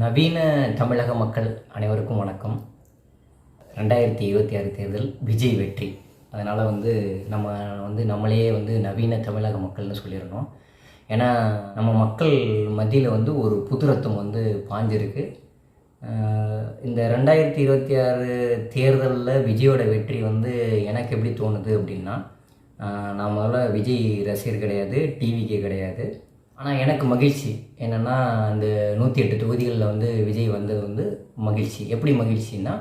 நவீன தமிழக மக்கள் அனைவருக்கும் வணக்கம். 2026 தேர்தல் விஜய் வெற்றி. அதனால் நம்மளையே நவீன தமிழக மக்கள்னு சொல்லிடணும். ஏன்னா நம்ம மக்கள் மத்தியில் ஒரு புது ரத்தம் பாஞ்சிருக்கு. இந்த 2026 தேர்தலில் விஜயோட வெற்றி எனக்கு எப்படி தோணுது அப்படின்னா, நான் முதல்ல விஜய் ரசிகர் கிடையாது, டிவிக்கே கிடையாது. ஆனால் எனக்கு மகிழ்ச்சி என்னென்னா, அந்த 108 தொகுதிகளில் விஜய் வந்தது மகிழ்ச்சி. எப்படி மகிழ்ச்சின்னா,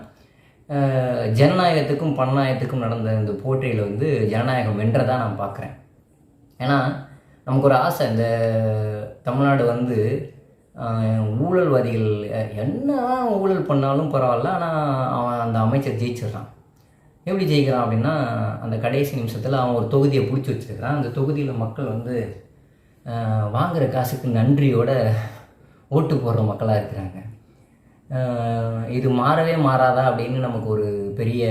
ஜனநாயகத்துக்கும் பணநாயகத்துக்கும் நடந்த இந்த போட்டியில் ஜனநாயகம் வென்றதாக நான் பார்க்குறேன். ஏன்னா நமக்கு ஒரு ஆசை, இந்த தமிழ்நாடு ஊழல்வாதிகள் என்ன ஊழல் பண்ணாலும் பரவாயில்ல, ஆனால் அவன் அந்த அமைச்சர் ஜெயிச்சிடுறான். எப்படி ஜெயிக்கிறான் அப்படின்னா, அந்த கடைசி நிமிஷத்தில் அவன் ஒரு தொகுதியை பிடிச்சி வச்சுருக்கிறான். அந்த தொகுதியில் மக்கள் வாங்குகிற காசுக்கு நன்றியோட ஓட்டு போடுற மக்களாக இருக்கிறாங்க. இது மாறவே மாறாதா அப்படின்னு நமக்கு ஒரு பெரிய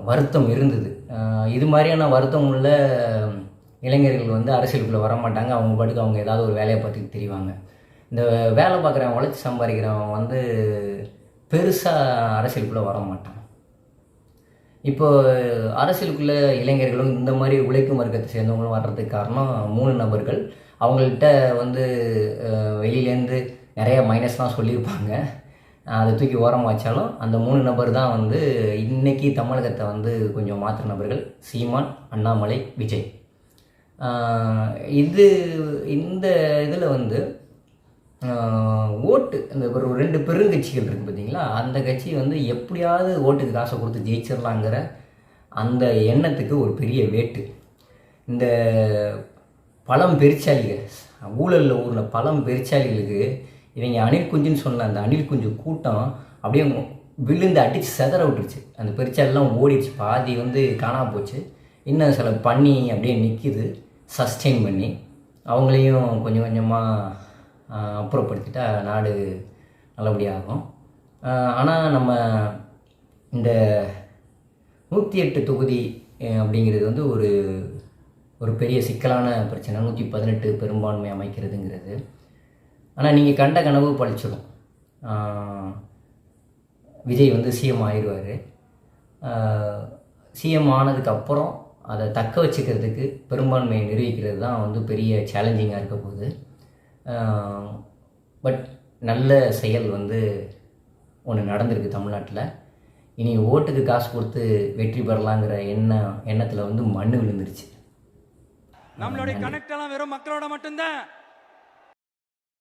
வருத்தம் இருந்தது. இது மாதிரியான வருத்தம் உள்ள இளைஞர்கள் அரசியலுக்குள்ளே வரமாட்டாங்க. அவங்க பாட்டுக்கு அவங்க ஏதாவது ஒரு வேலையை பார்த்துட்டு தெரிவாங்க. இந்த வேலை பார்க்குறவன், உழைச்சி சம்பாதிக்கிறவன் பெருசாக அரசியலுக்குள்ளே வர மாட்டான். இப்போ அரசியலுக்குள்ளே இளைஞர்களும் இந்த மாதிரி உழைக்கும் வர்க்கத்தை சேர்ந்தவங்களும் வர்றதுக்கு காரணம் 3 நபர்கள். அவங்கள்ட்ட வெளியிலேருந்து நிறைய மைனஸ்லாம் சொல்லியிருப்பாங்க. அதை தூக்கி ஓரமாக வச்சாலும் அந்த 3 நபர் தான் இன்றைக்கி தமிழகத்தை கொஞ்சம் மாற்று நபர்கள்: சீமான், அண்ணாமலை, விஜய். இந்த இதில் ஓட்டு இந்த ஒரு 2 பெருங்கட்சிகள் இருக்குது பார்த்தீங்களா, அந்த கட்சி எப்படியாவது ஓட்டுக்கு காசை கொடுத்து ஜெயிச்சிடலாங்கிற அந்த எண்ணத்துக்கு ஒரு பெரிய வேட்டு. இந்த பழம் பெருச்சாளிகள், ஊழலில் ஊரில் பழம் பெருச்சாளிகளுக்கு இவங்க அணில் குஞ்சுன்னு சொன்ன அந்த அணில் குஞ்சு கூட்டம் அப்படியே விழுந்து அடித்து செதற விட்டுருச்சு. அந்த பெருச்சாலிலாம் ஓடிடுச்சு, பாதி காணாமல் போச்சு. இன்னும் சில பண்ணி அப்படியே நிற்கிது சஸ்டெயின் பண்ணி. அவங்களையும் கொஞ்சம் கொஞ்சமாக அப்புறப்படுத்திட்டா நாடு நல்லபடியாகும். ஆனால் நம்ம இந்த 108 தொகுதி அப்படிங்கிறது ஒரு பெரிய சிக்கலான பிரச்சனை. 118 பெரும்பான்மை அமைக்கிறதுங்கிறது. ஆனால் நீங்கள் கண்ட கனவு பழிச்சிடும். விஜய் சிஎம் ஆயிடுவார். சிஎம் ஆனதுக்கப்புறம் அதை தக்க வச்சுக்கிறதுக்கு பெரும்பான்மையை நிரூபிக்கிறது தான் பெரிய சேலஞ்சிங்காக இருக்க போகுது. பட் நல்ல செயல் ஒன்று நடந்திருக்கு தமிழ்நாட்டில். இனி ஓட்டுக்கு காசு கொடுத்து வெற்றி பெறலாங்கிற எண்ணத்தில் மண்ணு விழுந்துருச்சு. நம்மளுடைய கனெக்ட் எல்லாம் வெறும் மக்களோட மட்டும்தான்.